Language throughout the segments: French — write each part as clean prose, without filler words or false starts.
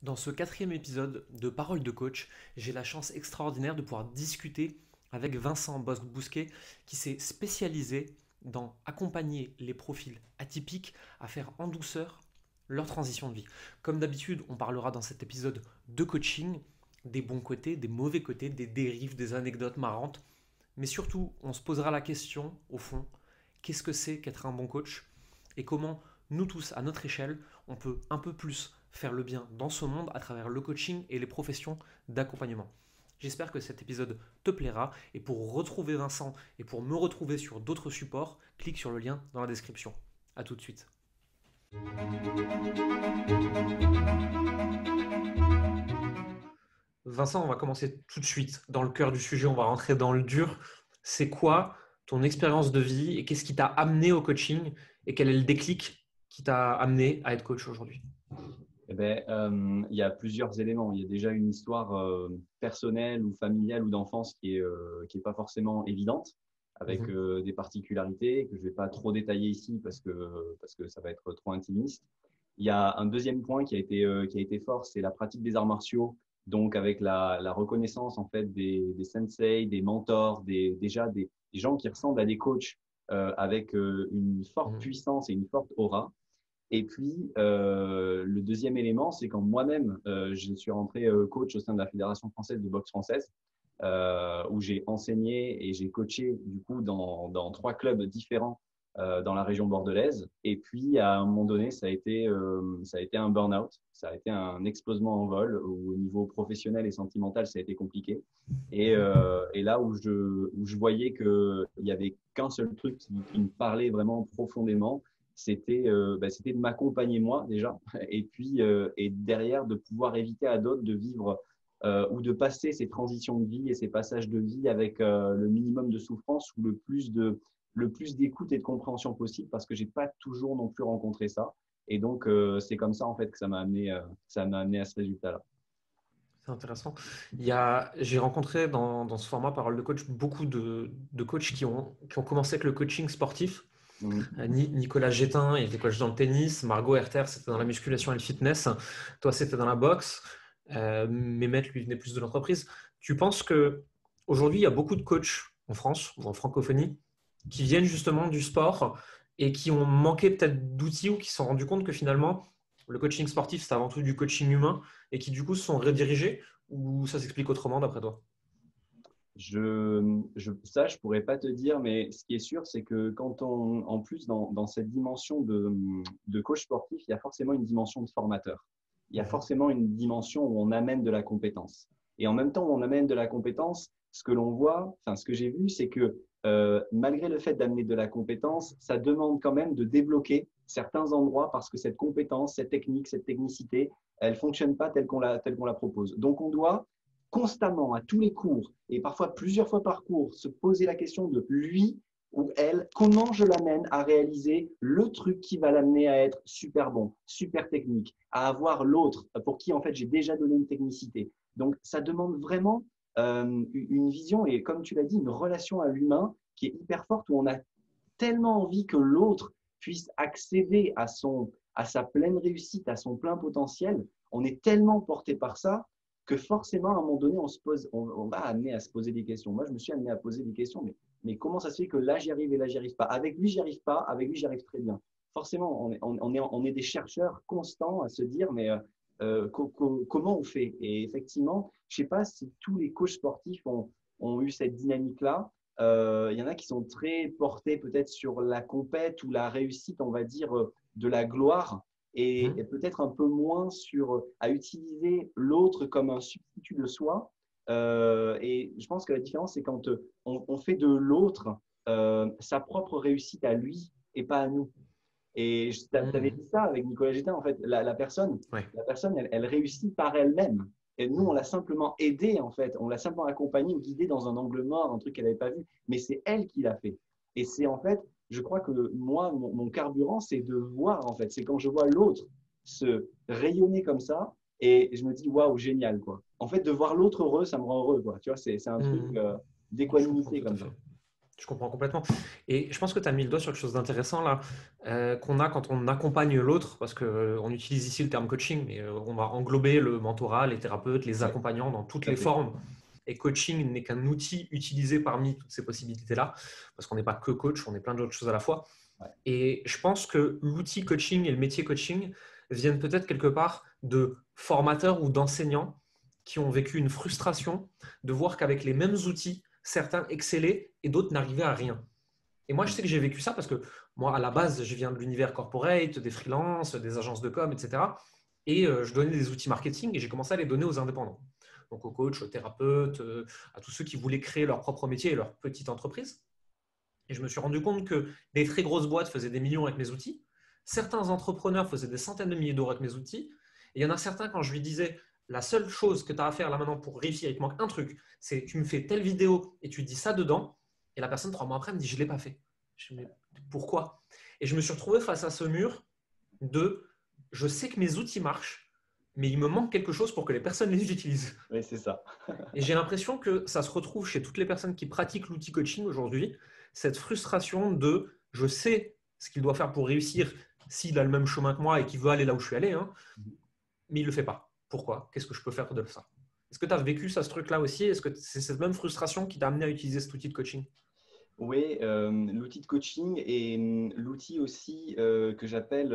Dans ce quatrième épisode de Parole de coach, j'ai la chance extraordinaire de pouvoir discuter avec Vincent Bosc-Bousquet qui s'est spécialisé dans accompagner les profils atypiques à faire en douceur leur transition de vie. Comme d'habitude, on parlera dans cet épisode de coaching, des bons côtés, des mauvais côtés, des dérives, des anecdotes marrantes, mais surtout, on se posera la question, au fond, qu'est-ce que c'est qu'être un bon coach et comment nous tous, à notre échelle, on peut un peu plus faire le bien dans ce monde à travers le coaching et les professions d'accompagnement. J'espère que cet épisode te plaira et pour retrouver Vincent et pour me retrouver sur d'autres supports, clique sur le lien dans la description. A tout de suite. Vincent, on va commencer tout de suite dans le cœur du sujet, on va rentrer dans le dur. C'est quoi ton expérience de vie et qu'est-ce qui t'a amené au coaching et quel est le déclic qui t'a amené à être coach aujourd'hui? Il y a plusieurs éléments. Il y a déjà une histoire personnelle ou familiale ou d'enfance qui est pas forcément évidente, avec Mhm. des particularités que je vais pas trop détailler ici parce que ça va être trop intimiste. Il y a un deuxième point qui a été fort, c'est la pratique des arts martiaux. Donc avec la reconnaissance en fait des sensei, des mentors, des gens qui ressemblent à des coachs avec une forte Mhm. puissance et une forte aura. Et puis, le deuxième élément, c'est quand moi-même, je suis rentré coach au sein de la Fédération française de boxe française, où j'ai enseigné et j'ai coaché du coup dans trois clubs différents dans la région bordelaise. Et puis, à un moment donné, ça a été un burn-out, ça a été un explosement en vol où, au niveau professionnel et sentimental, ça a été compliqué. Et là où je voyais qu'il n'y avait qu'un seul truc qui me parlait vraiment profondément, c'était de m'accompagner moi déjà et derrière de pouvoir éviter à d'autres de vivre ou de passer ces transitions de vie et ces passages de vie avec le minimum de souffrance ou le plus d'écoute et de compréhension possible parce que j'ai pas toujours non plus rencontré ça. Et donc c'est comme ça en fait que ça m'a amené à ce résultat-là. C'est intéressant. J'ai rencontré dans ce format Parole de coach beaucoup de coachs qui ont commencé avec le coaching sportif. Mhm. Nicolas Gétin, il était coach dans le tennis. Margot Herter, c'était dans la musculation et le fitness. Toi, c'était dans la boxe. Mehmet, lui, venait plus de l'entreprise. Tu penses que aujourd'hui, il y a beaucoup de coachs en France ou en francophonie qui viennent justement du sport et qui ont manqué peut-être d'outils ou qui se sont rendus compte que finalement, le coaching sportif, c'est avant tout du coaching humain et qui du coup se sont redirigés ou ça s'explique autrement d'après toi? Ça, je pourrais pas te dire, mais ce qui est sûr, c'est que en plus, dans cette dimension de coach sportif, il y a forcément une dimension de formateur. Il y a Mhm. forcément une dimension où on amène de la compétence. Et en même temps où on amène de la compétence, ce que l'on voit, enfin, ce que j'ai vu, c'est que malgré le fait d'amener de la compétence, ça demande quand même de débloquer certains endroits parce que cette compétence, cette technique, cette technicité, elle fonctionne pas telle qu'on la propose. Donc, on doit constamment, à tous les cours, et parfois plusieurs fois par cours, se poser la question de lui ou elle, comment je l'amène à réaliser le truc qui va l'amener à être super bon, super technique, à avoir l'autre pour qui en fait j'ai déjà donné une technicité. Donc ça demande vraiment une vision et comme tu l'as dit, une relation à l'humain qui est hyper forte où on a tellement envie que l'autre puisse accéder à sa pleine réussite, à son plein potentiel. On est tellement porté par ça que forcément, à un moment donné, on va amener à se poser des questions. Moi, je me suis amené à poser des questions, mais comment ça se fait que là, j'y arrive et là, j'y arrive pas? Avec lui, j'y arrive pas, avec lui, j'y arrive très bien. Forcément, on est des chercheurs constants à se dire, mais comment on fait? Et effectivement, je sais pas si tous les coachs sportifs ont eu cette dynamique-là. Il y en a qui sont très portés peut-être sur la compète ou la réussite, on va dire, de la gloire et Mhm. peut-être un peu moins à utiliser l'autre comme un substitut de soi. Et je pense que la différence, c'est quand on fait de l'autre sa propre réussite à lui et pas à nous. Et tu avais Mhm. dit ça avec Nicolas Gétin, en fait, Ouais. la personne elle réussit par elle-même. Et nous, on Mhm. l'a simplement aidée, en fait. On l'a simplement accompagnée ou guidée dans un angle mort, un truc qu'elle n'avait pas vu. Mais c'est elle qui l'a fait. Et c'est en fait, je crois que moi, mon carburant, c'est de voir, en fait. C'est quand je vois l'autre se rayonner comme ça et je me dis, waouh, génial, quoi. En fait, de voir l'autre heureux, ça me rend heureux, quoi. Tu vois, c'est un truc Mhm. Je comprends d'équanimité tout à comme fait. ça. Je comprends complètement. Et je pense que tu as mis le doigt sur quelque chose d'intéressant là, qu'on a quand on accompagne l'autre, parce qu'on utilise ici le terme coaching, mais on va englober le mentorat, les thérapeutes, les Oui, accompagnants dans toutes tout à les fait. formes. Et coaching n'est qu'un outil utilisé parmi toutes ces possibilités-là, parce qu'on n'est pas que coach, on est plein d'autres choses à la fois. Ouais. Et je pense que l'outil coaching et le métier coaching viennent peut-être quelque part de formateurs ou d'enseignants qui ont vécu une frustration de voir qu'avec les mêmes outils, certains excellaient et d'autres n'arrivaient à rien. Et moi, je sais que j'ai vécu ça parce que moi, à la base, je viens de l'univers corporate, des freelances, des agences de com, etc. Et je donnais des outils marketing et j'ai commencé à les donner aux indépendants. Donc aux coachs, aux thérapeutes, à tous ceux qui voulaient créer leur propre métier et leur petite entreprise. Et je me suis rendu compte que des très grosses boîtes faisaient des millions avec mes outils. Certains entrepreneurs faisaient des centaines de milliers d'euros avec mes outils. Et il y en a certains, quand je lui disais, la seule chose que tu as à faire là maintenant pour réussir, il te manque un truc, c'est tu me fais telle vidéo et tu dis ça dedans. Et la personne, 3 mois après, me dit, je ne l'ai pas fait. Je me dis, pourquoi? Et je me suis retrouvé face à ce mur de, je sais que mes outils marchent, mais il me manque quelque chose pour que les personnes les utilisent. Oui, c'est ça. Et j'ai l'impression que ça se retrouve chez toutes les personnes qui pratiquent l'outil coaching aujourd'hui, cette frustration de je sais ce qu'il doit faire pour réussir s'il a le même chemin que moi et qu'il veut aller là où je suis allé, hein, mais il ne le fait pas. Pourquoi? Qu'est-ce que je peux faire de ça? Est-ce que tu as vécu ça, ce truc-là aussi? Est-ce que c'est cette même frustration qui t'a amené à utiliser cet outil de coaching? Oui, l'outil de coaching et l'outil aussi que j'appelle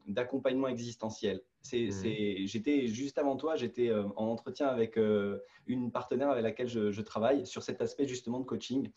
d'accompagnement existentiel. Mhm. J'étais juste avant toi, j'étais en entretien avec une partenaire avec laquelle je travaille sur cet aspect justement de coaching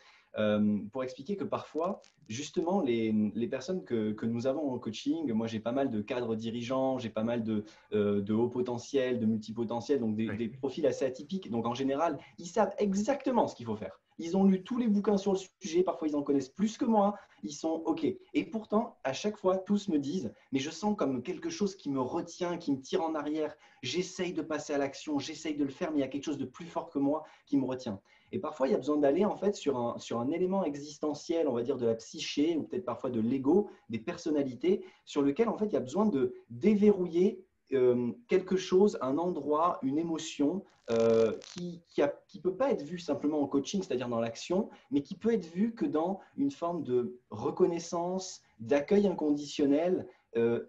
pour expliquer que parfois, justement, les personnes que nous avons en coaching, moi j'ai pas mal de cadres dirigeants, j'ai pas mal de hauts potentiels, de multipotentiels, donc Oui. des profils assez atypiques. Donc en général, ils savent exactement ce qu'il faut faire. Ils ont lu tous les bouquins sur le sujet, parfois ils en connaissent plus que moi, ils sont OK. Et pourtant, à chaque fois, tous me disent, mais je sens comme quelque chose qui me retient, qui me tire en arrière. J'essaye de passer à l'action, j'essaye de le faire, mais il y a quelque chose de plus fort que moi qui me retient. Et parfois, il y a besoin d'aller en fait sur un élément existentiel, on va dire de la psyché, ou peut-être parfois de l'ego, des personnalités, sur lequel en fait il y a besoin de déverrouiller quelque chose, un endroit, une émotion qui peut pas être vu simplement en coaching, c'est-à-dire dans l'action, mais qui peut être vu que dans une forme de reconnaissance, d'accueil inconditionnel,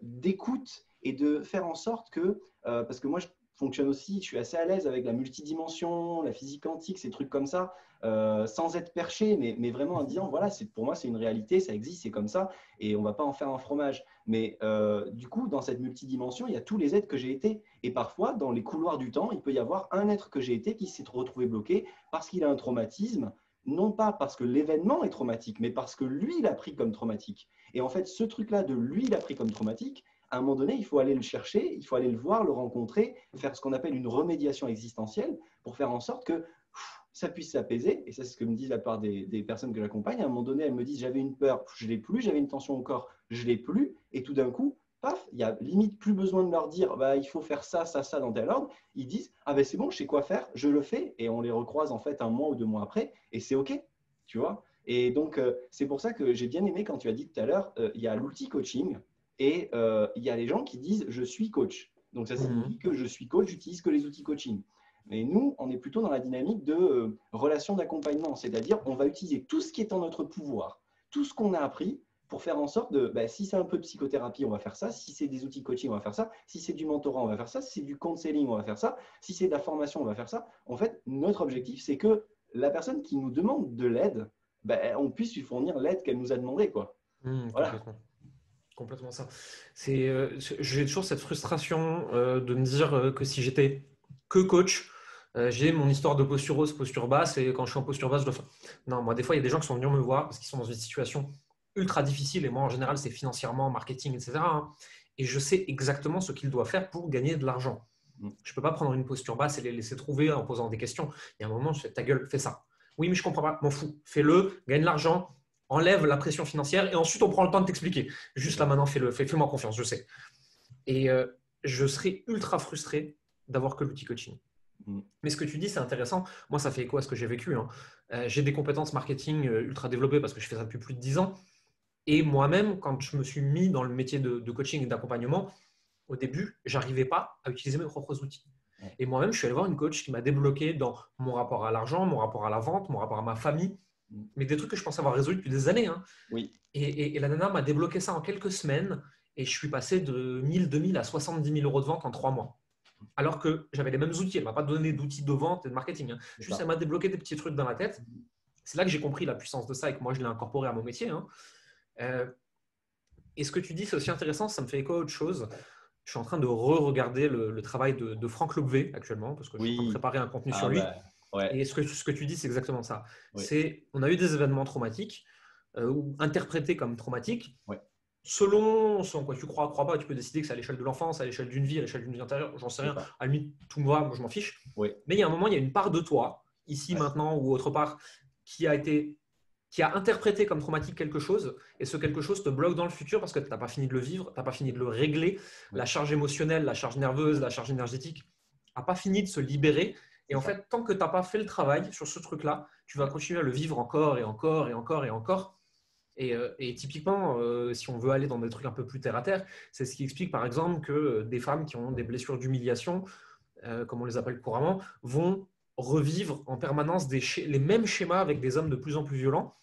d'écoute et de faire en sorte que, parce que moi je fonctionne aussi, je suis assez à l'aise avec la multidimension, la physique quantique, ces trucs comme ça, sans être perché, mais vraiment en disant, voilà, pour moi c'est une réalité, ça existe, c'est comme ça, et on ne va pas en faire un fromage. Mais du coup, dans cette multidimension, il y a tous les êtres que j'ai été. Et parfois, dans les couloirs du temps, il peut y avoir un être que j'ai été qui s'est retrouvé bloqué parce qu'il a un traumatisme, non pas parce que l'événement est traumatique, mais parce que lui, il a pris comme traumatique. Et en fait, ce truc-là de lui, il a pris comme traumatique, à un moment donné, il faut aller le chercher, il faut aller le voir, le rencontrer, faire ce qu'on appelle une remédiation existentielle pour faire en sorte que ça puisse s'apaiser. Et ça, c'est ce que me disent la part des personnes que j'accompagne. À un moment donné, elles me disent, j'avais une peur, je ne l'ai plus, j'avais une tension au corps, je ne l'ai plus. Et tout d'un coup, paf, il n'y a limite plus besoin de leur dire, bah, il faut faire ça, ça, ça dans tel ordre. Ils disent, ah ben c'est bon, je sais quoi faire, je le fais. Et on les recroise en fait un mois ou 2 mois après. Et c'est OK, tu vois. Et donc, c'est pour ça que j'ai bien aimé quand tu as dit tout à l'heure, il y a l'outil coaching et il y a les gens qui disent, je suis coach. Donc, ça signifie Mhm. que je suis coach, j'utilise que les outils coaching. Mais nous, on est plutôt dans la dynamique de relation d'accompagnement, c'est-à-dire on va utiliser tout ce qui est en notre pouvoir, tout ce qu'on a appris pour faire en sorte de, bah, si c'est un peu de psychothérapie, on va faire ça, si c'est des outils coaching, on va faire ça, si c'est du mentorat, on va faire ça, si c'est du counseling, on va faire ça, si c'est de la formation, on va faire ça. En fait, notre objectif, c'est que la personne qui nous demande de l'aide, bah, on puisse lui fournir l'aide qu'elle nous a demandé, quoi. Voilà. Complètement. Complètement ça. J'ai toujours cette frustration de me dire que si j'étais que coach, j'ai mon histoire de posture haute, posture basse, et quand je suis en posture basse, je dois faire. Non, moi, des fois, il y a des gens qui sont venus me voir parce qu'ils sont dans une situation ultra difficile, et moi, en général, c'est financièrement, marketing, etc., hein. Et je sais exactement ce qu'ils doivent faire pour gagner de l'argent. Mm. Je ne peux pas prendre une posture basse et les laisser trouver en posant des questions. Il y a un moment, je fais ta gueule, fais ça. Oui, mais je ne comprends pas, m'en fous. Fais-le, gagne de l'argent, enlève la pression financière, et ensuite, on prend le temps de t'expliquer. Juste là maintenant, fais-le, fais-moi confiance, je sais. Et je serais ultra frustré d'avoir que l'outil coaching. Mm. Mais ce que tu dis, c'est intéressant. Moi, ça fait écho à ce que j'ai vécu, hein. J'ai des compétences marketing ultra développées parce que je fais ça depuis plus de 10 ans. Et moi-même, quand je me suis mis dans le métier de coaching et d'accompagnement, au début, j'arrivais pas à utiliser mes propres outils. Ouais. Et moi-même, je suis allé voir une coach qui m'a débloqué dans mon rapport à l'argent, mon rapport à la vente, mon rapport à ma famille. mais des trucs que je pensais avoir résolus depuis des années. Hein. Oui, Et la nana m'a débloqué ça en quelques semaines et je suis passé de 1000, 2000 à 70 000 euros de vente en 3 mois. Alors que j'avais les mêmes outils. Elle ne m'a pas donné d'outils de vente et de marketing. Hein. c'est Juste, ça. elle m'a débloqué des petits trucs dans la tête. C'est là que j'ai compris la puissance de ça et que moi, je l'ai incorporé à mon métier. Hein. Euh, et ce que tu dis, c'est aussi intéressant. Ça me fait écho à autre chose. Je suis en train de re-regarder le travail de Franck Lobvé actuellement parce que je suis en train de Oui, préparer un contenu sur ah lui. bah, ouais, Et ce que tu dis, c'est exactement ça. oui, On a eu des événements traumatiques ou interprétés comme traumatiques. ouais, Selon ce en quoi tu crois pas, tu peux décider que c'est à l'échelle de l'enfance, à l'échelle d'une vie, à l'échelle d'une vie antérieure, j'en sais c'est rien. ça. À la limite, tout me va, moi je m'en fiche. Oui, Mais il y a un moment, il y a une part de toi, ici, ouais, maintenant ou autre part, qui a interprété comme traumatique quelque chose, et ce quelque chose te bloque dans le futur parce que tu n'as pas fini de le vivre, tu n'as pas fini de le régler. oui, La charge émotionnelle, la charge nerveuse, la charge énergétique n'a pas fini de se libérer. Et c'est en ça. fait, tant que tu n'as pas fait le travail sur ce truc-là, tu vas Ouais, continuer à le vivre encore et encore et encore et encore. Et typiquement, si on veut aller dans des trucs un peu plus terre à terre, c'est ce qui explique par exemple que des femmes qui ont des blessures d'humiliation, comme on les appelle couramment, vont revivre en permanence les mêmes schémas avec des hommes de plus en plus violents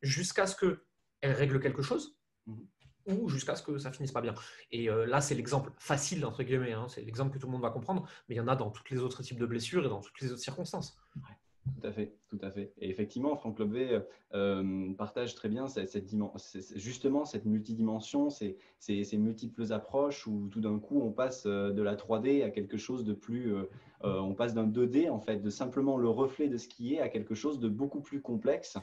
jusqu'à ce qu'elles règlent quelque chose mhm, ou jusqu'à ce que ça finisse pas bien. Et là, c'est l'exemple facile, entre guillemets, hein, c'est l'exemple que tout le monde va comprendre, mais il y en a dans tous les autres types de blessures et dans toutes les autres circonstances. tout à fait, tout à fait. Et effectivement, Franck Lobvé partage très bien justement cette multidimension, ces multiples approches où tout d'un coup on passe de la 3D à quelque chose de plus, on passe d'un 2D en fait, de simplement le reflet de ce qui est à quelque chose de beaucoup plus complexe.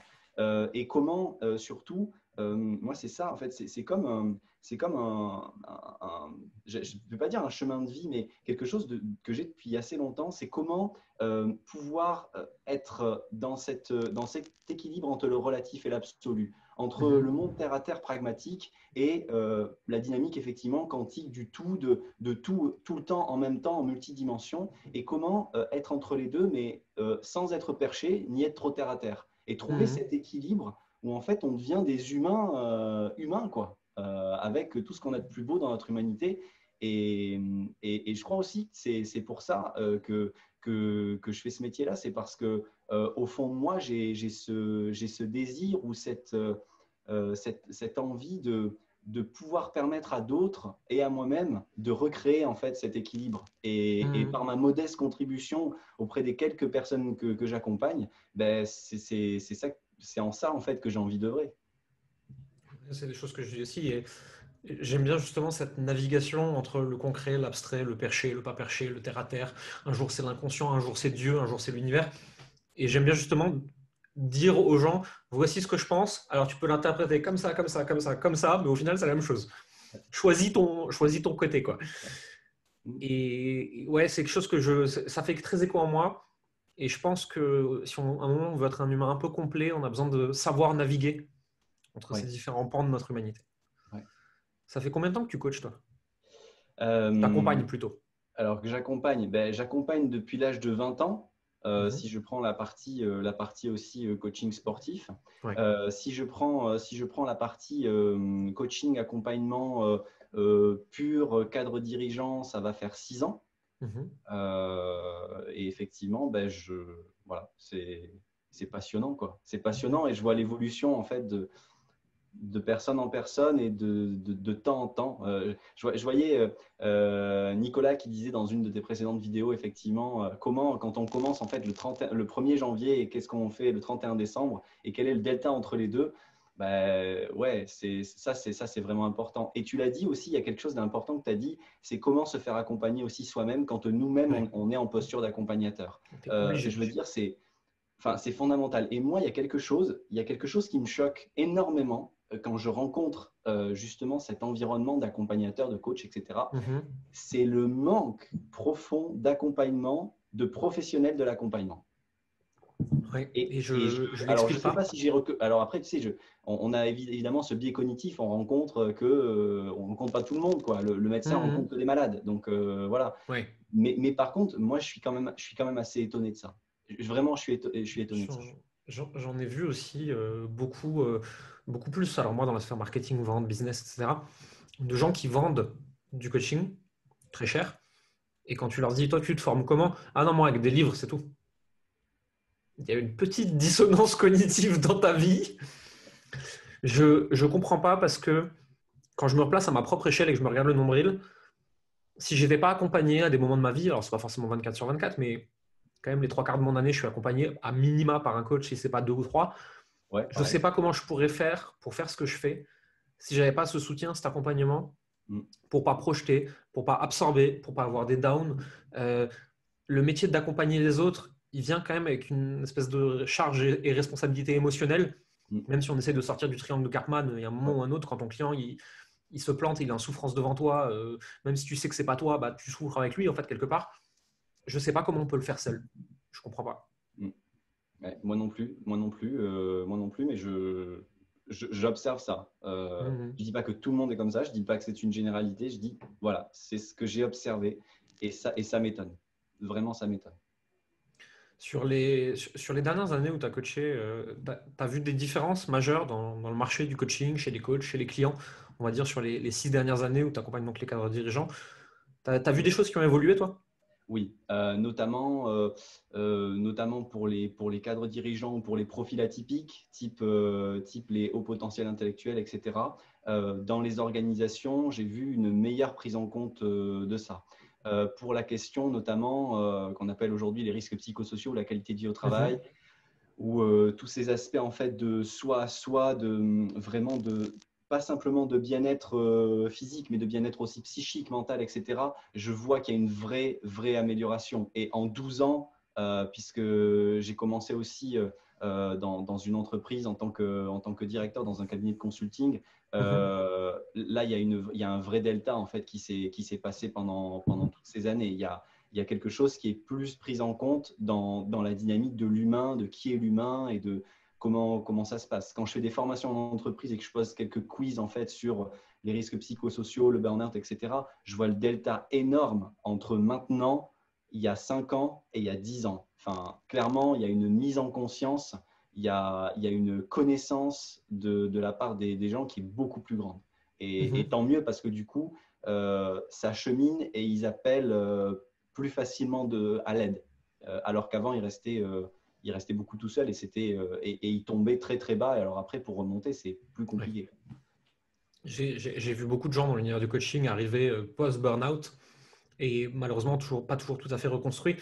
Et comment surtout, moi c'est ça en fait, c'est comme je ne vais pas dire un chemin de vie, mais quelque chose que j'ai depuis assez longtemps, c'est comment pouvoir être dans cet équilibre entre le relatif et l'absolu, entre le Mhm. monde terre à terre pragmatique et la dynamique effectivement quantique du tout, de tout le temps en même temps en multidimension, et comment être entre les deux, mais sans être perché ni être trop terre à terre, et trouver Mhm. cet équilibre où en fait on devient des humains humains quoi, avec tout ce qu'on a de plus beau dans notre humanité. Et je crois aussi que c'est pour ça que je fais ce métier-là, c'est parce que au fond de moi, j'ai ce désir ou cette envie de pouvoir permettre à d'autres et à moi-même de recréer en fait cet équilibre. Et Mhm. par ma modeste contribution auprès des quelques personnes que j'accompagne, ben c'est en ça en fait que j'ai envie d'œuvrer. C'est des choses que je dis aussi. Et j'aime bien justement cette navigation entre le concret, l'abstrait, le perché, le pas perché, le terre à terre. Un jour c'est l'inconscient, un jour c'est Dieu, un jour c'est l'univers. Et j'aime bien justement dire aux gens, voici ce que je pense. Alors tu peux l'interpréter comme ça, comme ça, comme ça, comme ça, mais au final c'est la même chose. Choisis ton côté quoi. Et ouais, c'est quelque chose ça fait très écho en moi. Et je pense que si à un moment on veut être un humain un peu complet, on a besoin de savoir naviguer entre ces Ouais, différents pans de notre humanité. ouais. Ça fait combien de temps que tu coaches toi? Euh, T'accompagnes plutôt. alors que j'accompagne, ben, j'accompagne depuis l'âge de 20 ans. Mhm. Si je prends la partie aussi coaching sportif. Ouais. Si je prends la partie coaching, accompagnement pur, cadre dirigeant, ça va faire 6 ans. Mhm. Et effectivement, ben, voilà, c'est passionnant, quoi. C'est passionnant et je vois l'évolution en fait de personne en personne et de temps en temps. Je voyais Nicolas qui disait dans une de tes précédentes vidéos, effectivement, comment, quand on commence en fait le 1er janvier et qu'est-ce qu'on fait le 31 décembre et quel est le delta entre les deux, bah, ouais, c'est vraiment important. Et tu l'as dit aussi, il y a quelque chose d'important que tu as dit, c'est comment se faire accompagner aussi soi-même quand nous-mêmes, Ouais. on est en posture d'accompagnateur. T'es obligé. Je veux dire, enfin, c'est fondamental. Et moi, il y a quelque chose qui me choque énormément quand je rencontre justement cet environnement d'accompagnateur, de coach, etc. Mhm. C'est le manque profond d'accompagnement de professionnels de l'accompagnement. Ouais. Et je Alors, je l'explique sais pas pas. si alors après, tu sais, on a évidemment ce biais cognitif, on rencontre on rencontre pas tout le monde, quoi. Le médecin rencontre Mhm. que des malades, donc voilà. Ouais. Mais par contre, moi, je suis quand même assez étonné de ça. Vraiment, je suis étonné de ça. J'en ai vu aussi beaucoup, beaucoup plus. Alors moi, dans la sphère marketing, vente, business, etc., de gens qui vendent du coaching très cher. Et quand tu leur dis, toi, tu te formes comment? Ah non, moi, avec des livres, c'est tout. Il y a une petite dissonance cognitive dans ta vie. Je ne comprends pas parce que quand je me replace à ma propre échelle et que je me regarde le nombril, si je n'étais pas accompagné à des moments de ma vie, alors c'est pas forcément 24 sur 24, mais quand même les trois quarts de mon année, je suis accompagné à minima par un coach, si ce n'est pas deux ou trois. Ouais, Je ne sais pareil. pas comment je pourrais faire pour faire ce que je fais si j'avais pas ce soutien, cet accompagnement, Mm. pour pas projeter, pour pas absorber, pour pas avoir des downs. Euh, le métier d'accompagner les autres, il vient quand même avec une espèce de charge et responsabilité émotionnelle. Mm. Même si on essaie de sortir du triangle de Karpman, il y a un moment Ouais. ou un autre, quand ton client il se plante, il est en souffrance devant toi, même si tu sais que c'est pas toi, bah, tu souffres avec lui en fait quelque part. Je sais pas comment on peut le faire seul. Je comprends pas. Mm. Ouais, moi non plus, moi non plus, mais j'observe ça. Mhm. Je dis pas que tout le monde est comme ça, je dis pas que c'est une généralité, je dis voilà, c'est ce que j'ai observé et ça m'étonne. Vraiment, ça m'étonne. Sur les dernières années où tu as coaché, tu as vu des différences majeures dans le marché du coaching, chez les coachs, chez les clients, on va dire sur les 6 dernières années où tu accompagnes donc les cadres dirigeants. Tu as vu des choses qui ont évolué, toi? Oui, notamment pour les cadres dirigeants ou pour les profils atypiques, type les hauts potentiels intellectuels, etc. Dans les organisations, j'ai vu une meilleure prise en compte de ça. Pour la question notamment qu'on appelle aujourd'hui les risques psychosociaux, la qualité de vie au travail, Mhm. ou tous ces aspects en fait de soi à soi, vraiment de pas simplement de bien-être physique, mais de bien-être aussi psychique, mental, etc. Je vois qu'il y a une vraie amélioration. Et en 12 ans, puisque j'ai commencé aussi dans une entreprise en tant que directeur dans un cabinet de consulting, Mhm. là, il y a un vrai delta en fait qui s'est passé pendant toutes ces années. Il y a quelque chose qui est plus pris en compte dans la dynamique de l'humain, de qui est l'humain et de comment ça se passe. Quand je fais des formations en entreprise et que je pose quelques quiz en fait sur les risques psychosociaux, le burn-out, etc., je vois le delta énorme entre maintenant, il y a 5 ans et il y a 10 ans. Enfin, clairement, il y a une mise en conscience, il y a une connaissance de la part des gens qui est beaucoup plus grande. Et Mhm. tant mieux parce que du coup, ça chemine et ils appellent plus facilement à l'aide. Alors qu'avant, il restait beaucoup tout seul et il tombait très bas. Et alors après, pour remonter, c'est plus Ouais. compliqué. J'ai vu beaucoup de gens dans l'univers du coaching arriver post-burnout et malheureusement pas toujours tout à fait reconstruit.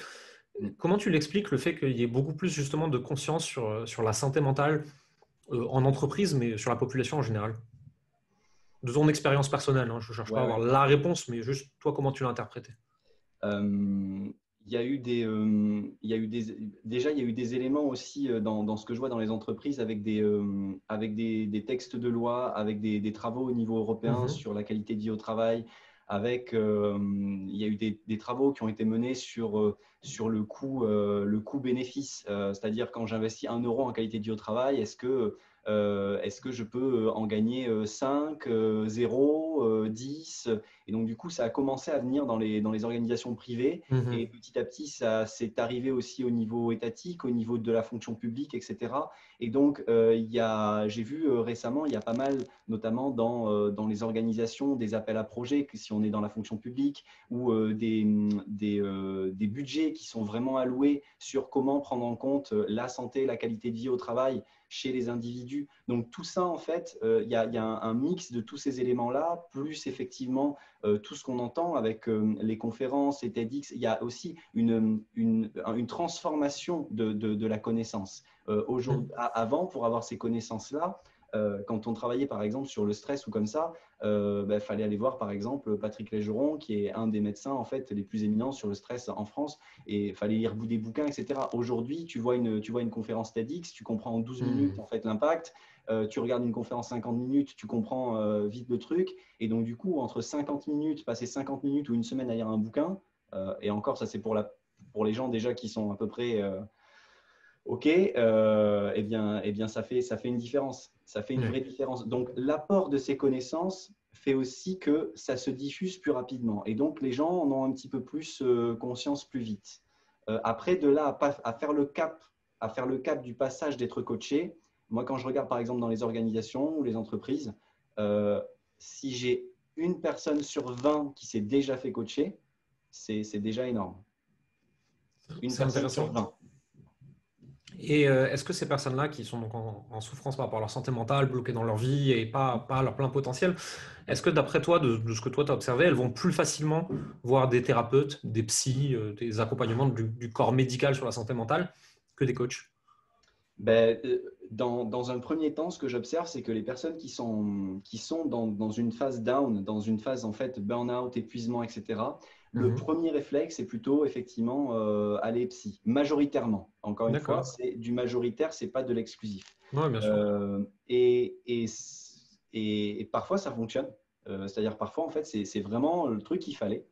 Mm. Comment tu l'expliques le fait qu'il y ait beaucoup plus justement de conscience sur la santé mentale en entreprise, mais sur la population en général? De ton expérience personnelle, hein, je ne cherche pas Ouais, à avoir ouais. la réponse, mais juste toi, comment tu l'as interprété? Il y a eu déjà, il y a eu des éléments aussi dans ce que je vois dans les entreprises avec des textes de loi, avec des travaux au niveau européen Mhm. sur la qualité de vie au travail, il y a eu des travaux qui ont été menés sur le coût bénéfice, c'est-à-dire quand j'investis 1 euro en qualité de vie au travail, est-ce que je peux en gagner 5, 0, 10? Et donc, du coup, ça a commencé à venir dans les organisations privées. Et Mhm. petit à petit, ça s'est arrivé aussi au niveau étatique, au niveau de la fonction publique, etc. Et donc, j'ai vu récemment, il y a pas mal, notamment dans les organisations, des appels à projets, que si on est dans la fonction publique, ou des budgets qui sont vraiment alloués sur comment prendre en compte la santé, la qualité de vie au travail chez les individus. Donc tout ça, en fait, il y a un mix de tous ces éléments-là, plus effectivement tout ce qu'on entend avec les conférences, les TEDx. Il y a aussi une transformation de la connaissance. Avant, pour avoir ces connaissances-là, quand on travaillait par exemple sur le stress ou comme ça, fallait aller voir par exemple Patrick Légeron, qui est un des médecins en fait les plus éminents sur le stress en France, et il fallait lire des bouquins, etc. Aujourd'hui, tu vois une conférence TEDx, tu comprends en 12 minutes Mhm. en fait l'impact. Tu regardes une conférence 50 minutes, tu comprends vite le truc. Et donc, du coup, entre 50 minutes, passer 50 minutes ou une semaine à lire un bouquin, et encore, ça c'est pour les gens déjà qui sont à peu près OK, eh bien ça fait une différence. Ça fait une Ouais. vraie différence. Donc, l'apport de ces connaissances fait aussi que ça se diffuse plus rapidement. Et donc, les gens en ont un petit peu plus conscience plus vite. Après, de là à faire le cap du passage d'être coaché, moi, quand je regarde par exemple dans les organisations ou les entreprises, euh, si j'ai une personne sur 20 qui s'est déjà fait coacher, c'est déjà énorme. Une C'est personne sur intéressant. 20. Et est-ce que ces personnes-là qui sont donc en souffrance par rapport à leur santé mentale, bloquées dans leur vie et pas à leur plein potentiel, est-ce que d'après toi, de ce que toi tu as observé, elles vont plus facilement voir des thérapeutes, des psys, des accompagnements du corps médical sur la santé mentale que des coachs? Ben, dans un premier temps, ce que j'observe, c'est que les personnes qui sont dans une phase down, dans une phase en fait burn-out, épuisement, etc., le Mhm. premier réflexe, c'est plutôt effectivement aller psy, majoritairement. Encore une fois, D'accord. c'est du majoritaire, c'est pas de l'exclusif. Oui, bien sûr. Et parfois, ça fonctionne. C'est-à-dire parfois, en fait, c'est vraiment le truc qu'il fallait.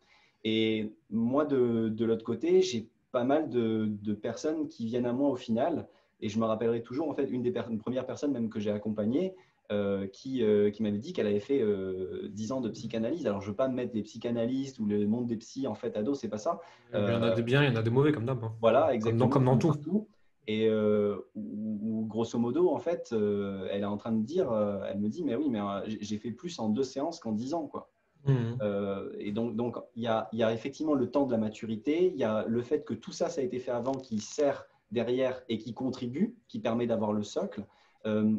Et moi, de l'autre côté, j'ai pas mal de personnes qui viennent à moi au final et je me rappellerai toujours, en fait, une première personne même que j'ai accompagnée qui m'avait dit qu'elle avait fait 10 ans de psychanalyse. Alors, je ne veux pas mettre les psychanalystes ou le monde des psys, en fait, à dos, c'est pas ça. Il y en a des biens, il y en a des mauvais comme d'hab, hein. Voilà, Comme exactement, dans comme tout. partout. Et grosso modo, en fait, elle est en train de dire, elle me dit, mais oui, mais j'ai fait plus en 2 séances qu'en 10 ans, quoi. Mhm. Et donc il y a effectivement le temps de la maturité, il y a le fait que tout ça, ça a été fait avant, qui sert derrière et qui contribue, qui permet d'avoir le socle.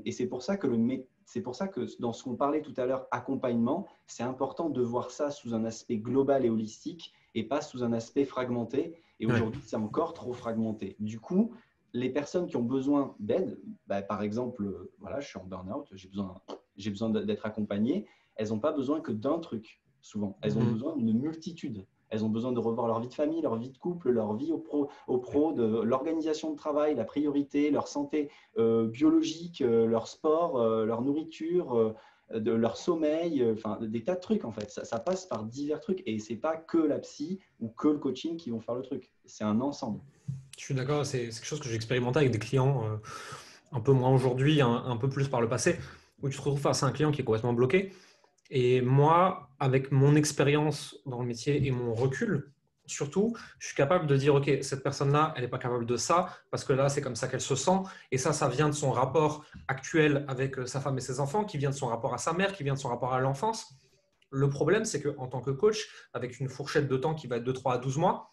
Et c'est pour ça que dans ce qu'on parlait tout à l'heure, accompagnement, c'est important de voir ça sous un aspect global et holistique et pas sous un aspect fragmenté. Et Ouais. aujourd'hui, c'est encore trop fragmenté. Du coup, les personnes qui ont besoin d'aide, bah, par exemple, voilà, je suis en burn-out, j'ai besoin d'être accompagné, elles n'ont pas besoin que d'un truc, souvent. Elles ont Mhm. besoin d'une multitude. Elles ont besoin de revoir leur vie de famille, leur vie de couple, leur vie au pro, de l'organisation de travail, la priorité, leur santé biologique, leur sport, leur nourriture, de leur sommeil, enfin des tas de trucs en fait. Ça passe par divers trucs et c'est pas que la psy ou que le coaching qui vont faire le truc. C'est un ensemble. Je suis d'accord, c'est quelque chose que j'ai expérimenté avec des clients, un peu moins aujourd'hui, un peu plus par le passé, où tu te retrouves face à un client qui est complètement bloqué. Et moi, avec mon expérience dans le métier et mon recul, surtout, je suis capable de dire, OK, cette personne-là, elle n'est pas capable de ça, parce que là, c'est comme ça qu'elle se sent. Et ça vient de son rapport actuel avec sa femme et ses enfants, qui vient de son rapport à sa mère, qui vient de son rapport à l'enfance. Le problème, c'est qu'en tant que coach, avec une fourchette de temps qui va être de 3 à 12 mois,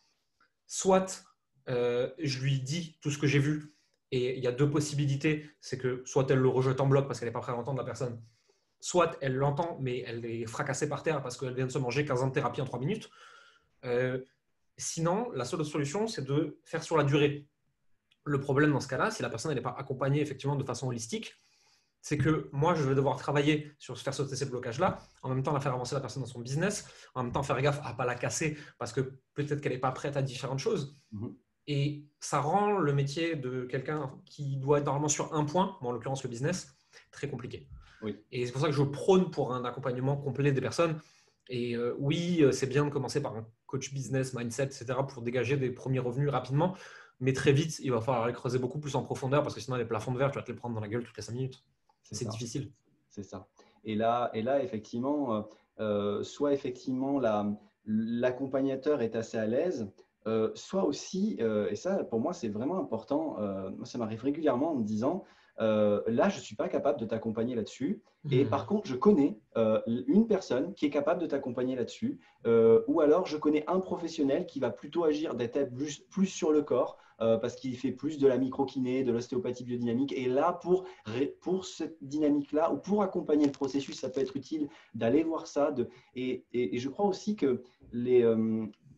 soit je lui dis tout ce que j'ai vu, et il y a deux possibilités, c'est que soit elle le rejette en bloc parce qu'elle n'est pas prête à l'entendre la personne, soit elle l'entend, mais elle est fracassée par terre parce qu'elle vient de se manger 15 ans de thérapie en 3 minutes. Euh, Sinon, la seule solution, c'est de faire sur la durée. Le problème dans ce cas-là, si la personne n'est pas accompagnée effectivement de façon holistique, c'est que moi, je vais devoir travailler sur faire sauter ces blocages-là, en même temps la faire avancer la personne dans son business, en même temps faire gaffe à ne pas la casser parce que peut-être qu'elle n'est pas prête à différentes choses. Mhm. Et ça rend le métier de quelqu'un qui doit être normalement sur un point, en l'occurrence le business, très compliqué. Oui, Et c'est pour ça que je prône pour un accompagnement complet des personnes. Et oui, c'est bien de commencer par un coach business, mindset, etc., pour dégager des premiers revenus rapidement. Mais très vite, il va falloir les creuser beaucoup plus en profondeur parce que sinon, les plafonds de verre, tu vas te les prendre dans la gueule toutes les 5 minutes. c'est C'est ça. difficile. C'est ça. Et là effectivement, soit effectivement l'accompagnateur est assez à l'aise, soit aussi, et ça pour moi c'est vraiment important, moi ça m'arrive régulièrement en me disant, là je ne suis pas capable de t'accompagner là-dessus, et par Mmh. contre je connais une personne qui est capable de t'accompagner là-dessus, ou alors je connais un professionnel qui va plutôt agir d'être plus sur le corps, parce qu'il fait plus de la microkiné, de l'ostéopathie biodynamique, et là pour cette dynamique-là, ou pour accompagner le processus, ça peut être utile d'aller voir ça. Et je crois aussi que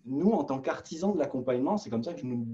nous, en tant qu'artisans de l'accompagnement, c'est comme ça que je nous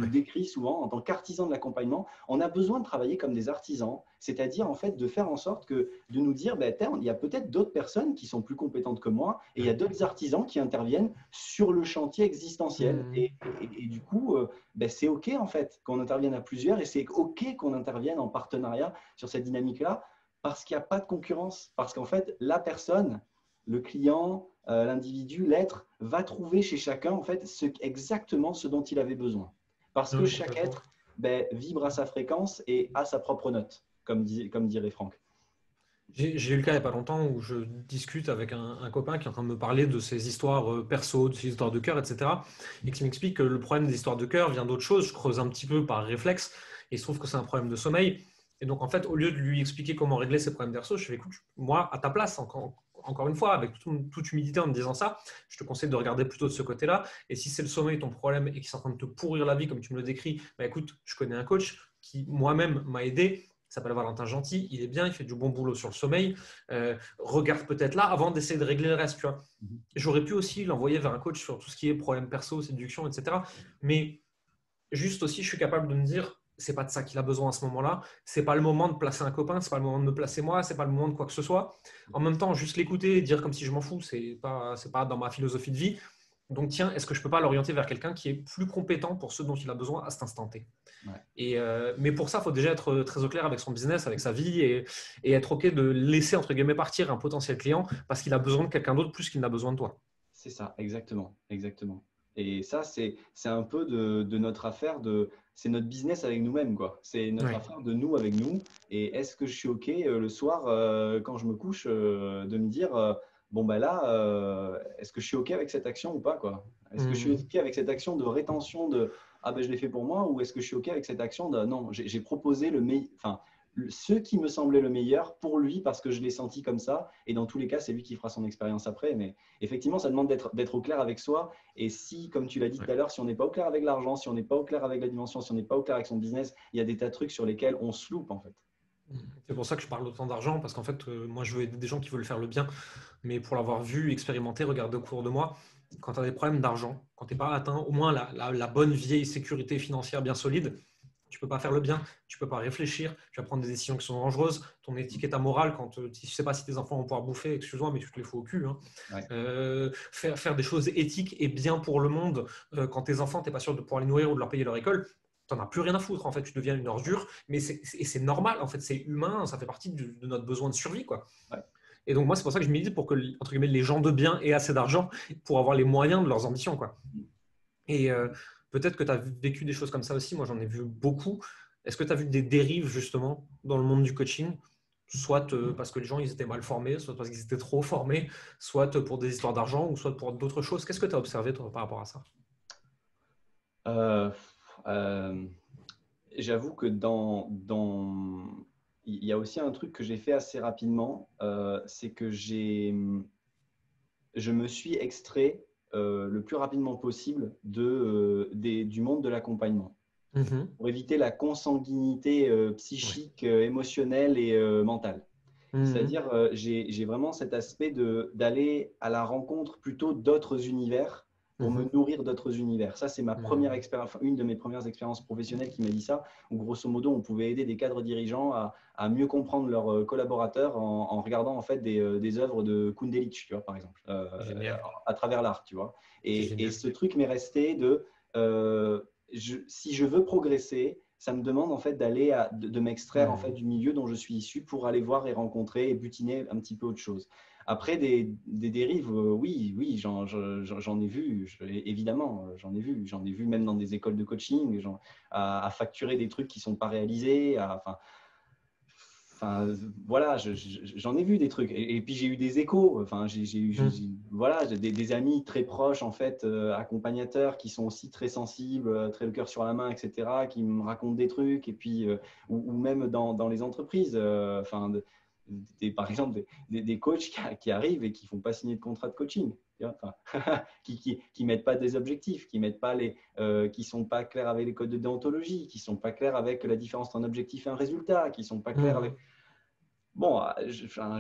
Ouais. décris souvent, en tant qu'artisans de l'accompagnement, on a besoin de travailler comme des artisans, c'est-à-dire en fait de faire en sorte de nous dire, ben, il y a peut-être d'autres personnes qui sont plus compétentes que moi, et il y a Ouais. d'autres artisans qui interviennent sur le chantier existentiel. Mmh. Et du coup, ben, c'est OK en fait qu'on intervienne à plusieurs et c'est OK qu'on intervienne en partenariat sur cette dynamique-là parce qu'il n'y a pas de concurrence. Parce qu'en fait, la personne, le client, l'individu, l'être, va trouver chez chacun en fait exactement ce dont il avait besoin. Parce que Oui, chaque complètement. être vibre à sa fréquence et à sa propre note, comme dirait Franck. J'ai eu le cas il n'y a pas longtemps où je discute avec un copain qui est en train de me parler de ses histoires perso, de ses histoires de cœur, etc. Et qui m'explique que le problème des histoires de cœur vient d'autre chose. Je creuse un petit peu par réflexe et il se trouve que c'est un problème de sommeil. Et donc, en fait, au lieu de lui expliquer comment régler ses problèmes perso, je fais écoute, moi, à ta place, encore une fois, avec toute humilité en me disant ça, je te conseille de regarder plutôt de ce côté-là. Et si c'est le sommeil ton problème et qu'il est en train de te pourrir la vie, comme tu me le décris, bah écoute, je connais un coach qui moi-même m'a aidé. Il s'appelle Valentin Gentil, il est bien, il fait du bon boulot sur le sommeil. Regarde peut-être là avant d'essayer de régler le reste, tu vois. J'aurais pu aussi l'envoyer vers un coach sur tout ce qui est problème perso, séduction, etc. Mais juste aussi, je suis capable de me dire, c'est pas de ça qu'il a besoin à ce moment-là. C'est pas le moment de placer un copain, c'est pas le moment de me placer moi, c'est pas le moment de quoi que ce soit. En même temps, juste l'écouter et dire comme si je m'en fous, c'est pas dans ma philosophie de vie. Donc tiens, est-ce que je peux pas l'orienter vers quelqu'un qui est plus compétent pour ce dont il a besoin à cet instant T. Ouais. Mais pour ça, il faut déjà être très au clair avec son business, avec sa vie et être OK de laisser, entre guillemets, partir un potentiel client parce qu'il a besoin de quelqu'un d'autre plus qu'il n'a besoin de toi. C'est ça, exactement, exactement. Et ça, c'est un peu de notre affaire, c'est notre business avec nous-mêmes, quoi. C'est notre Ouais. affaire de nous avec nous. Et est-ce que je suis OK le soir, quand je me couche, de me dire, bon, ben là, est-ce que je suis OK avec cette action ou pas, quoi? Est-ce que je suis Mmh. OK avec cette action de rétention de, ah ben je l'ai fait pour moi, ou est-ce que je suis OK avec cette action de, non, j'ai proposé le meilleur, enfin, ce qui me semblait le meilleur pour lui parce que je l'ai senti comme ça. Et dans tous les cas, c'est lui qui fera son expérience après. Mais effectivement, ça demande d'être au clair avec soi. Et si, comme tu l'as dit Ouais. tout à l'heure, si on n'est pas au clair avec l'argent, si on n'est pas au clair avec la dimension, si on n'est pas au clair avec son business, il y a des tas de trucs sur lesquels on se loupe en fait. C'est pour ça que je parle autant d'argent, parce qu'en fait, moi, je veux aider des gens qui veulent faire le bien, mais pour l'avoir vu, expérimenté, regarder au cours de moi, quand tu as des problèmes d'argent, quand tu n'es pas atteint au moins la bonne vieille sécurité financière bien solide, tu peux pas faire le bien, tu peux pas réfléchir, tu vas prendre des décisions qui sont dangereuses, ton étiquette amorale, quand tu sais pas si tes enfants vont pouvoir bouffer, excuse-moi, mais tu te les fous au cul. Hein. Ouais. Faire des choses éthiques et bien pour le monde, quand tes enfants, tu n'es pas sûr de pouvoir les nourrir ou de leur payer leur école, tu n'en as plus rien à foutre. En fait, tu deviens une ordure, mais c'est normal, en fait, c'est humain, ça fait partie de notre besoin de survie. Quoi. Ouais. Et donc, moi, c'est pour ça que je milite pour que entre guillemets, les gens de bien aient assez d'argent pour avoir les moyens de leurs ambitions. Quoi. Et peut-être que tu as vécu des choses comme ça aussi. Moi, j'en ai vu beaucoup. Est-ce que tu as vu des dérives, justement, dans le monde du coaching? Soit parce que les gens ils étaient mal formés, soit parce qu'ils étaient trop formés, soit pour des histoires d'argent, ou soit pour d'autres choses. Qu'est-ce que tu as observé, toi, par rapport à ça? Euh, euh, J'avoue que il y a aussi un truc que j'ai fait assez rapidement, c'est que je me suis extrait le plus rapidement possible du monde de l'accompagnement Mhm. pour éviter la consanguinité Ouais. psychique, émotionnelle et mentale. Mhm. C'est-à-dire, j'ai vraiment cet aspect d'aller à la rencontre plutôt d'autres univers pour me Mhm. nourrir d'autres univers. Ça, c'est ma première Mhm. expérience, une de mes premières expériences professionnelles qui m'a dit ça, où grosso modo, on pouvait aider des cadres dirigeants à mieux comprendre leurs collaborateurs en regardant en fait des œuvres de Kundalini, tu vois, par exemple, Génial. à travers l'art, tu vois. C'est Et génial. ce truc m'est resté euh, si je veux progresser, ça me demande en fait de m'extraire en fait Mhm. du milieu dont je suis issu pour aller voir et rencontrer et butiner un petit peu autre chose. Après des dérives, oui, oui, j'en ai vu, évidemment, j'en ai vu même dans des écoles de coaching, à facturer des trucs qui sont pas réalisés, enfin, voilà, j'en ai vu des trucs. Et puis j'ai eu des échos. Enfin, Mhm. voilà, j'ai des amis très proches, en fait, accompagnateurs qui sont aussi très sensibles, très le cœur sur la main, etc., qui me racontent des trucs. Et puis, ou même dans les entreprises, enfin, par exemple, des coachs qui arrivent et qui font pas signer de contrat de coaching. Tu vois, enfin, qui mettent pas des objectifs, qui sont pas clairs avec les codes de déontologie, qui sont pas clairs avec la différence entre un objectif et un résultat, qui sont pas clairs avec. Mhm. Bon,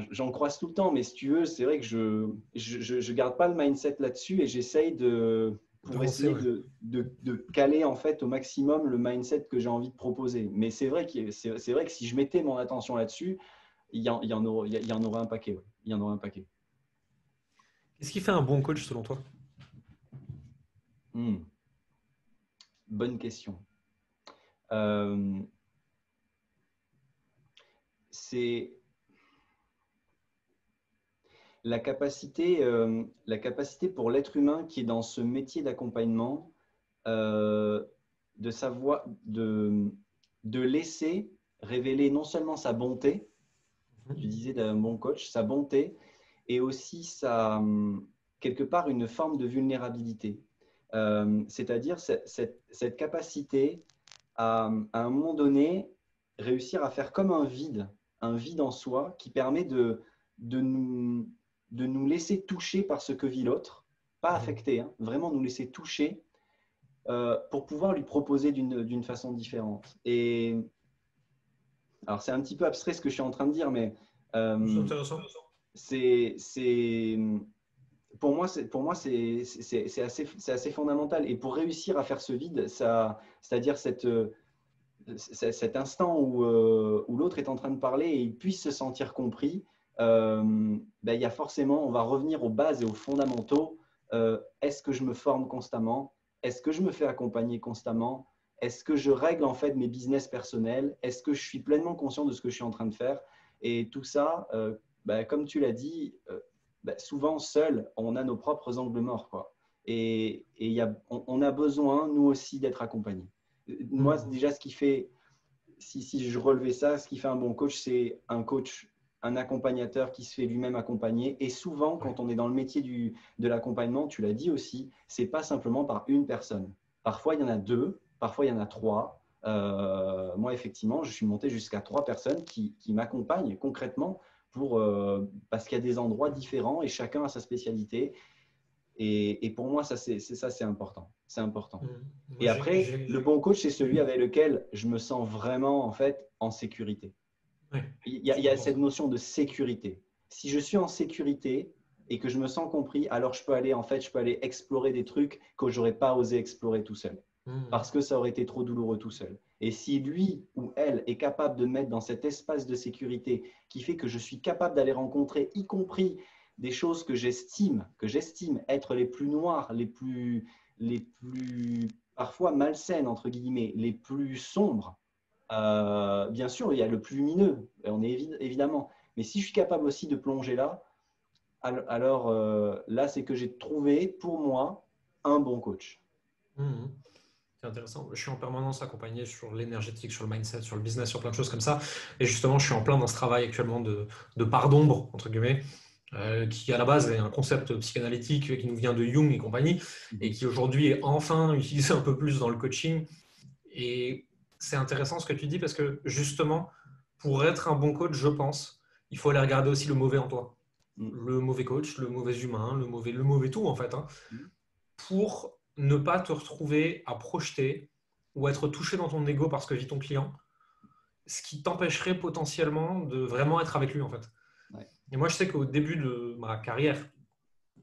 j'en croise tout le temps, mais si tu veux, c'est vrai que je garde pas le mindset là-dessus et j'essaye pour D'avancer, essayer ouais. de caler en fait au maximum le mindset que j'ai envie de proposer. Mais c'est vrai que si je mettais mon attention là-dessus, il y en aurait un paquet. Ouais. Il y en aurait un paquet. Qu'est-ce qui fait un bon coach selon toi? Hmm, bonne question. Euh, c'est la capacité pour l'être humain qui est dans ce métier d'accompagnement euh, de savoir, de laisser révéler non seulement sa bonté, tu Mhm. disais d'un bon coach, sa bonté, et aussi quelque part une forme de vulnérabilité. C'est-à-dire cette capacité à un moment donné, réussir à faire comme un vide en soi qui permet de nous, de nous laisser toucher par ce que vit l'autre, pas affecter, hein, vraiment nous laisser toucher pour pouvoir lui proposer d'une façon différente. Et alors, c'est un petit peu abstrait ce que je suis en train de dire, mais C'est intéressant. c'est, pour moi, c'est assez fondamental. Et pour réussir à faire ce vide, c'est-à-dire cet instant où l'autre est en train de parler et il puisse se sentir compris, il y a forcément, on va revenir aux bases et aux fondamentaux. Est-ce que je me forme constamment? Est-ce que je me fais accompagner constamment? Est-ce que je règle en fait mes business personnels? Est-ce que je suis pleinement conscient de ce que je suis en train de faire? Et tout ça, comme tu l'as dit, souvent seul, on a nos propres angles morts, quoi. Et on a besoin, nous aussi, d'être accompagnés. Moi, déjà, ce qui fait, si je relevais ça, ce qui fait un bon coach, c'est un coach, un accompagnateur qui se fait lui-même accompagner. Et souvent, quand on est dans le métier de l'accompagnement, tu l'as dit aussi, c'est pas simplement par une personne. Parfois, il y en a deux, parfois, il y en a trois. Moi, effectivement, je suis monté jusqu'à 3 personnes qui m'accompagnent concrètement parce qu'il y a des endroits différents et chacun a sa spécialité. Et pour moi, c'est important. C'est important. Moi, Et après, le bon coach, c'est celui avec lequel je me sens vraiment en fait en sécurité. Ouais, Il y a cette notion de sécurité. Si je suis en sécurité et que je me sens compris, alors je peux aller explorer des trucs que j'aurais pas osé explorer tout seul, parce que ça aurait été trop douloureux tout seul. Et si lui ou elle est capable de me mettre dans cet espace de sécurité qui fait que je suis capable d'aller rencontrer, y compris des choses que j'estime être les plus noires, les plus parfois malsaines, entre guillemets, les plus sombres. Bien sûr, il y a le plus lumineux, on est évidemment. Mais si je suis capable aussi de plonger là, alors là, c'est que j'ai trouvé pour moi un bon coach. C'est intéressant. Je suis en permanence accompagné sur l'énergétique, sur le mindset, sur le business, sur plein de choses comme ça. Et justement, je suis en plein dans ce travail actuellement de part d'ombre, entre guillemets, qui à la base est un concept psychanalytique qui nous vient de Jung et compagnie, et qui aujourd'hui est enfin utilisé un peu plus dans le coaching. Et c'est intéressant ce que tu dis parce que justement, pour être un bon coach, je pense, il faut aller regarder aussi le mauvais en toi. Le mauvais coach, le mauvais humain, le mauvais tout en fait, hein, pour ne pas te retrouver à projeter ou être touché dans ton ego parce que vit ton client, ce qui t'empêcherait potentiellement de vraiment être avec lui en fait. Ouais. Et moi, je sais qu'au début de ma carrière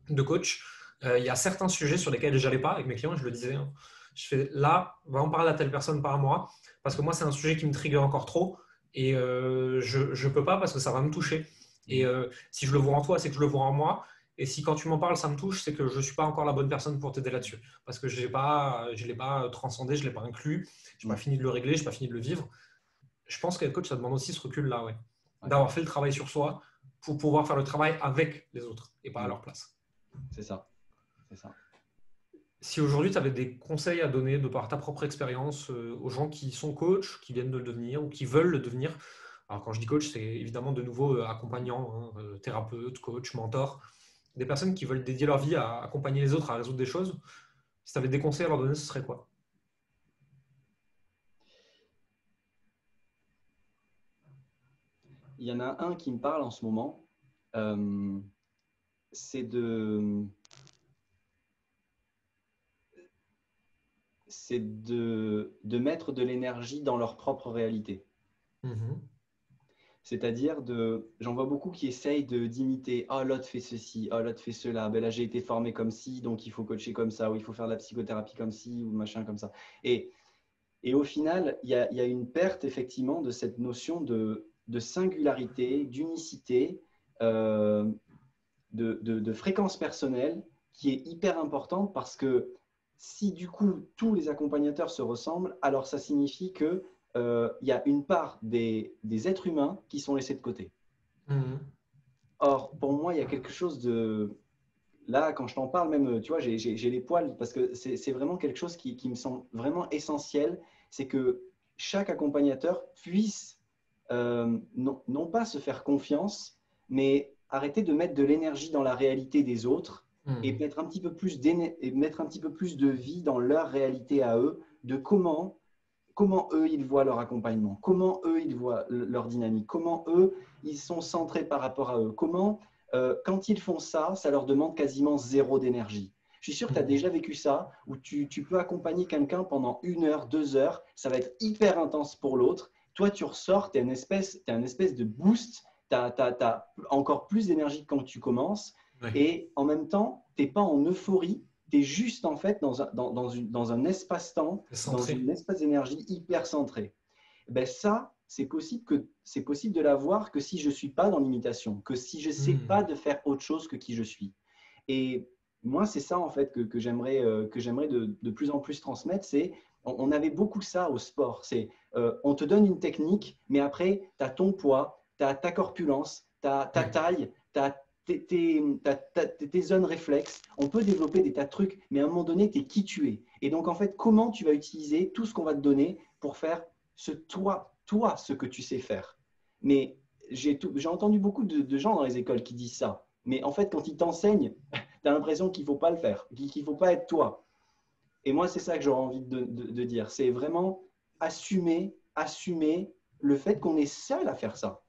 de coach, il y a certains sujets sur lesquels j'allais pas avec mes clients, je le disais, hein. Je fais là, va en parler à telle personne par mois, parce que moi, c'est un sujet qui me trigger encore trop et je peux pas parce que ça va me toucher. Et si je le vois en toi, c'est que je le vois en moi. Et si quand tu m'en parles, ça me touche, c'est que je ne suis pas encore la bonne personne pour t'aider là-dessus. Parce que je ne l'ai pas transcendé, je ne l'ai pas inclus, je n'ai pas fini de le régler, je n'ai pas fini de le vivre. Je pense qu'être coach, ça demande aussi ce recul-là, ouais. D'avoir fait le travail sur soi pour pouvoir faire le travail avec les autres et pas à leur place. C'est ça. C'est ça. Si aujourd'hui, tu avais des conseils à donner de par ta propre expérience aux gens qui sont coachs, qui viennent de le devenir ou qui veulent le devenir, alors quand je dis coach, c'est évidemment de nouveau accompagnant, hein, thérapeute, coach, mentor, des personnes qui veulent dédier leur vie à accompagner les autres à résoudre des choses. Si tu avais des conseils à leur donner, ce serait quoi? Il y en a un qui me parle en ce moment, c'est de mettre de l'énergie dans leur propre réalité. C'est-à-dire, j'en vois beaucoup qui essayent d'imiter. Oh, l'autre fait ceci, oh, l'autre fait cela. Ben là, j'ai été formé comme ci, donc il faut coacher comme ça, ou il faut faire de la psychothérapie comme ci, ou machin comme ça. Et au final, il y a une perte, effectivement, de cette notion de singularité, d'unicité, de fréquence personnelle qui est hyper importante parce que si du coup tous les accompagnateurs se ressemblent, alors ça signifie que y a une part des êtres humains qui sont laissés de côté. Or, pour moi, il y a quelque chose de… Là, quand je t'en parle, même, tu vois, j'ai les poils parce que c'est vraiment quelque chose qui me semble vraiment essentiel. C'est que chaque accompagnateur puisse non pas se faire confiance, mais arrêter de mettre de l'énergie dans la réalité des autres et mettre un petit peu plus de vie dans leur réalité à eux, de comment eux, ils voient leur accompagnement, comment eux, ils voient leur dynamique, comment eux, ils sont centrés par rapport à eux, comment quand ils font ça, ça leur demande quasiment zéro d'énergie. Je suis sûr que tu as déjà vécu ça, où tu peux accompagner quelqu'un pendant 1 heure, 2 heures, ça va être hyper intense pour l'autre. Toi, tu ressors, tu as une espèce de boost, tu as encore plus d'énergie que quand tu commences. Ouais. Et en même temps, tu n'es pas en euphorie, tu es juste en fait dans un espace-temps, C'est dans centré. une espace d'énergie hyper centrée. Ben ça, c'est possible de l'avoir que si je ne suis pas dans l'imitation, que si je ne sais pas de faire autre chose que qui je suis. Et moi, c'est ça en fait que j'aimerais de plus en plus transmettre. On avait beaucoup ça au sport. On te donne une technique, mais après, tu as ton poids, tu as ta corpulence, tu as ta Ouais. taille, tu as tes zones réflexes. On peut développer des tas de trucs, mais à un moment donné, tu es qui tu es. Et donc, en fait, comment tu vas utiliser tout ce qu'on va te donner pour faire toi, ce que tu sais faire. Mais j'ai entendu beaucoup de gens dans les écoles qui disent ça. Mais en fait, quand ils t'enseignent, tu as l'impression qu'il ne faut pas le faire, qu'il ne faut pas être toi. Et moi, c'est ça que j'aurais envie de dire. C'est vraiment assumer le fait qu'on est seul à faire ça.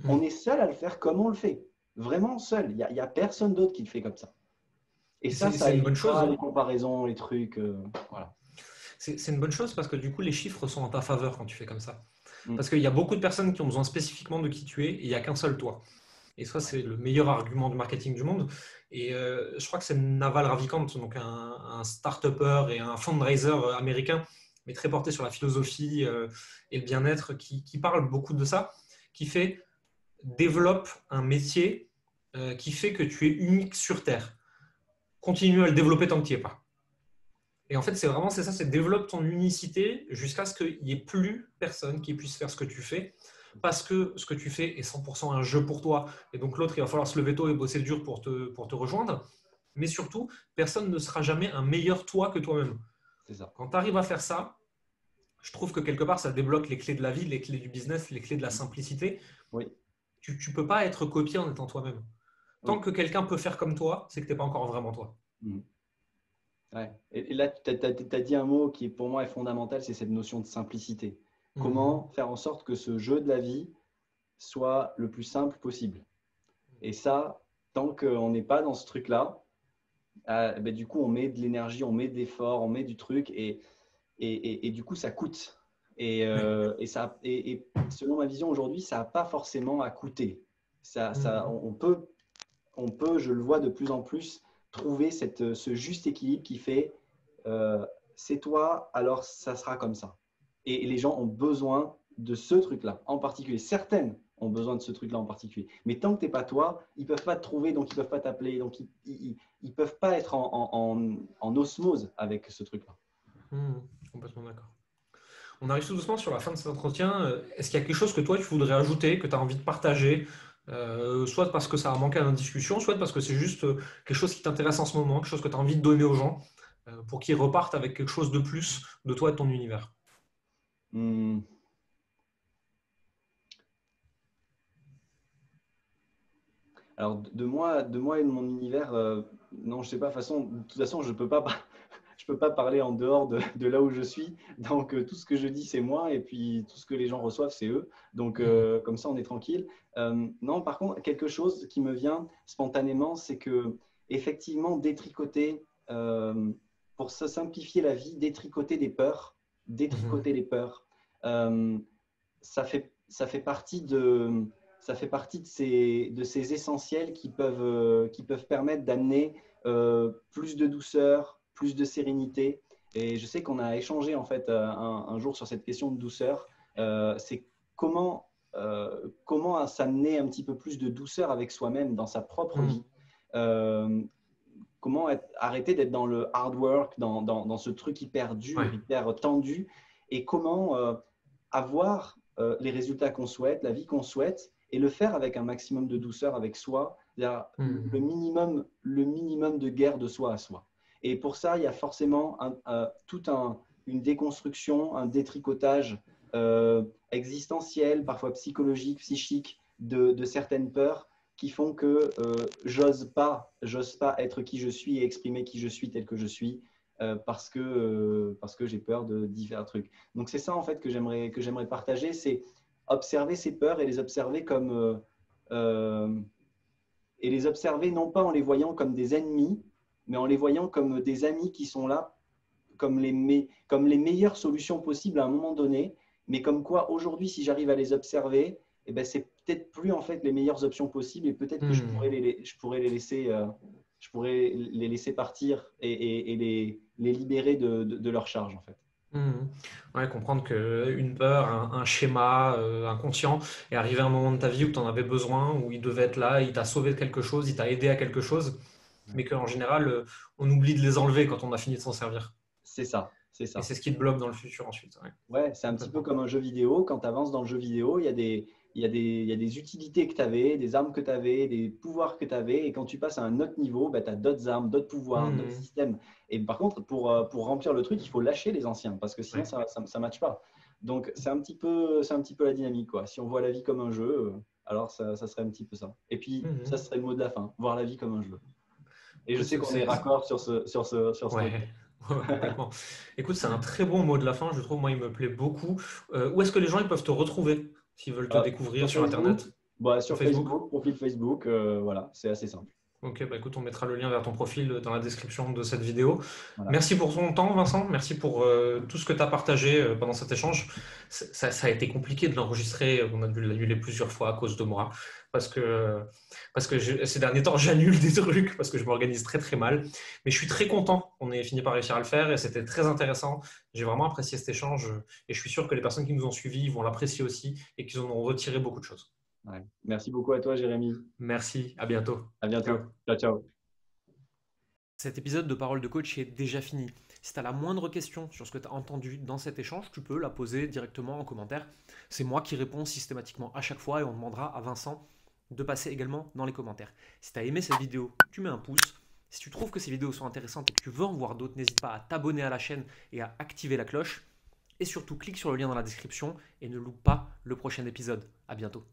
On est seul à le faire comme on le fait. Vraiment seul. Il y a personne d'autre qui le fait comme ça. Et Et ça, c'est ça une bonne chose, évitera les hein. comparaisons, les trucs. Voilà. C'est une bonne chose parce que du coup, les chiffres sont en ta faveur quand tu fais comme ça. Mm. Parce qu'il y a beaucoup de personnes qui ont besoin spécifiquement de qui tu es et il n'y a qu'un seul toi. Et ça, c'est le meilleur argument du marketing du monde. Et je crois que c'est Naval Ravikant, donc un start-upper et un fundraiser américain, mais très porté sur la philosophie et le bien-être, qui parle beaucoup de ça, qui fait développe un métier qui fait que tu es unique sur Terre. Continue à le développer tant que tu n'y es pas. Et en fait, c'est ça, c'est développe ton unicité jusqu'à ce qu'il n'y ait plus personne qui puisse faire ce que tu fais, parce que ce que tu fais est 100% un jeu pour toi. Et donc l'autre, il va falloir se lever tôt et bosser dur pour te rejoindre. Mais surtout, personne ne sera jamais un meilleur toi que toi-même. C'est ça. Quand tu arrives à faire ça, je trouve que quelque part, ça débloque les clés de la vie, les clés du business, les clés de la simplicité. Oui, Tu ne peux pas être copié en étant toi-même. Tant oui. que quelqu'un peut faire comme toi, c'est que tu n'es pas encore vraiment toi. Mm. Ouais. Et là, tu as dit un mot qui pour moi est fondamental, c'est cette notion de simplicité. Mmh. Comment faire en sorte que ce jeu de la vie soit le plus simple possible. Et ça, tant qu'on n'est pas dans ce truc-là, ben, du coup, on met de l'énergie, on met de l'effort, on met du truc et du coup, ça coûte. Oui. Et selon ma vision aujourd'hui, ça n'a pas forcément à coûter. Mmh. On peut, je le vois de plus en plus, trouver ce juste équilibre qui fait c'est toi, alors ça sera comme ça. Et les gens ont besoin de ce truc-là en particulier. Certaines ont besoin de ce truc-là en particulier. Mais tant que tu n'es pas toi, ils ne peuvent pas te trouver, donc ils ne peuvent pas t'appeler, donc ils ne peuvent pas être en osmose avec ce truc-là. Mmh. Complètement d'accord. On arrive tout doucement sur la fin de cet entretien. Est-ce qu'il y a quelque chose que toi tu voudrais ajouter, que tu as envie de partager, soit parce que ça a manqué à la discussion, soit parce que c'est juste quelque chose qui t'intéresse en ce moment, quelque chose que tu as envie de donner aux gens pour qu'ils repartent avec quelque chose de plus de toi et de ton univers. Hmm. Alors, de moi et de mon univers, non, je sais pas. De toute façon, je peux pas parler en dehors de là où je suis. Donc, tout ce que je dis, c'est moi. Et puis, tout ce que les gens reçoivent, c'est eux. Donc, Mmh. comme ça, on est tranquille. Non, par contre, quelque chose qui me vient spontanément, c'est que, effectivement, détricoter, pour se simplifier la vie, détricoter des peurs, Mmh. détricoter les peurs, euh, ça fait partie de ces essentiels qui peuvent permettre d'amener plus de douceur, plus de sérénité. Et je sais qu'on a échangé en fait un jour sur cette question de douceur. C'est comment s'amener un petit peu plus de douceur avec soi-même dans sa propre Mmh. vie. Euh, Arrêter d'être dans le hard work, dans ce truc hyper dur, Ouais. hyper tendu, et comment avoir les résultats qu'on souhaite, la vie qu'on souhaite, et le faire avec un maximum de douceur avec soi, Mmh. le minimum de guerre de soi à soi. Et pour ça, il y a forcément une déconstruction, un détricotage existentiel, parfois psychologique, psychique, de certaines peurs qui font que j'ose pas être qui je suis et exprimer qui je suis tel que je suis parce que j'ai peur de divers trucs. Donc c'est ça en fait que j'aimerais partager, c'est observer ces peurs et les observer comme et les observer non pas en les voyant comme des ennemis, mais en les voyant comme des amis qui sont là comme comme les meilleures solutions possibles à un moment donné, mais comme quoi aujourd'hui, si j'arrive à les observer, eh ben, c'est peut-être plus en fait les meilleures options possibles et peut-être que je pourrais les laisser partir et les libérer de leur charge en fait. Ouais, comprendre qu'une peur, un schéma inconscient est arrivé à un moment de ta vie où tu en avais besoin, où il devait être là, il t'a sauvé de quelque chose, il t'a aidé à quelque chose, mais qu'en général, on oublie de les enlever quand on a fini de s'en servir. C'est ça, c'est Et ça. c'est ce qui te bloque dans le futur ensuite. Ouais, Ouais, c'est un petit peu complètement. comme un jeu vidéo. Quand tu avances dans le jeu vidéo, il y a des utilités que tu avais, des armes que tu avais, des pouvoirs que tu avais. Et quand tu passes à un autre niveau, bah, tu as d'autres armes, d'autres pouvoirs, d'autres Mhm. systèmes. Et par contre, pour remplir le truc, il faut lâcher les anciens parce que sinon, Ouais. ça matche pas. Donc, c'est un petit peu la dynamique, quoi. Si on voit la vie comme un jeu, alors ça serait un petit peu ça. Et puis, ça Mhm. serait le mot de la fin, voir la vie comme un jeu. Et je Écoute, sais qu'on est raccord sur ce truc. ouais, ouais, complètement. Écoute, c'est un très bon mot de la fin, je trouve, moi, il me plaît beaucoup. Où est-ce que les gens ils peuvent te retrouver s'ils veulent te découvrir Sur sur Facebook, Internet? bah, Sur sur Facebook? Facebook, profil Facebook, voilà, c'est assez simple. Ok, bah écoute, on mettra le lien vers ton profil dans la description de cette vidéo. Voilà. Merci pour ton temps, Vincent. Merci pour tout ce que tu as partagé pendant cet échange. Ça a été compliqué de l'enregistrer. On a dû l'annuler plusieurs fois à cause de moi. Ces derniers temps, j'annule des trucs parce que je m'organise très très mal. Mais je suis très content qu'on ait fini par réussir à le faire et c'était très intéressant. J'ai vraiment apprécié cet échange et je suis sûr que les personnes qui nous ont suivis vont l'apprécier aussi et qu'ils en ont retiré beaucoup de choses. Ouais. Merci beaucoup à toi, Jérémy. Merci, à bientôt. À Ciao. bientôt. Ciao, ciao. Cet épisode de Parole de coach est déjà fini. Si tu as la moindre question sur ce que tu as entendu dans cet échange, tu peux la poser directement en commentaire. C'est moi qui réponds systématiquement à chaque fois et on demandera à Vincent de passer également dans les commentaires. Si tu as aimé cette vidéo, tu mets un pouce. Si tu trouves que ces vidéos sont intéressantes et que tu veux en voir d'autres, n'hésite pas à t'abonner à la chaîne et à activer la cloche. Et surtout, clique sur le lien dans la description et ne loupe pas le prochain épisode. À bientôt.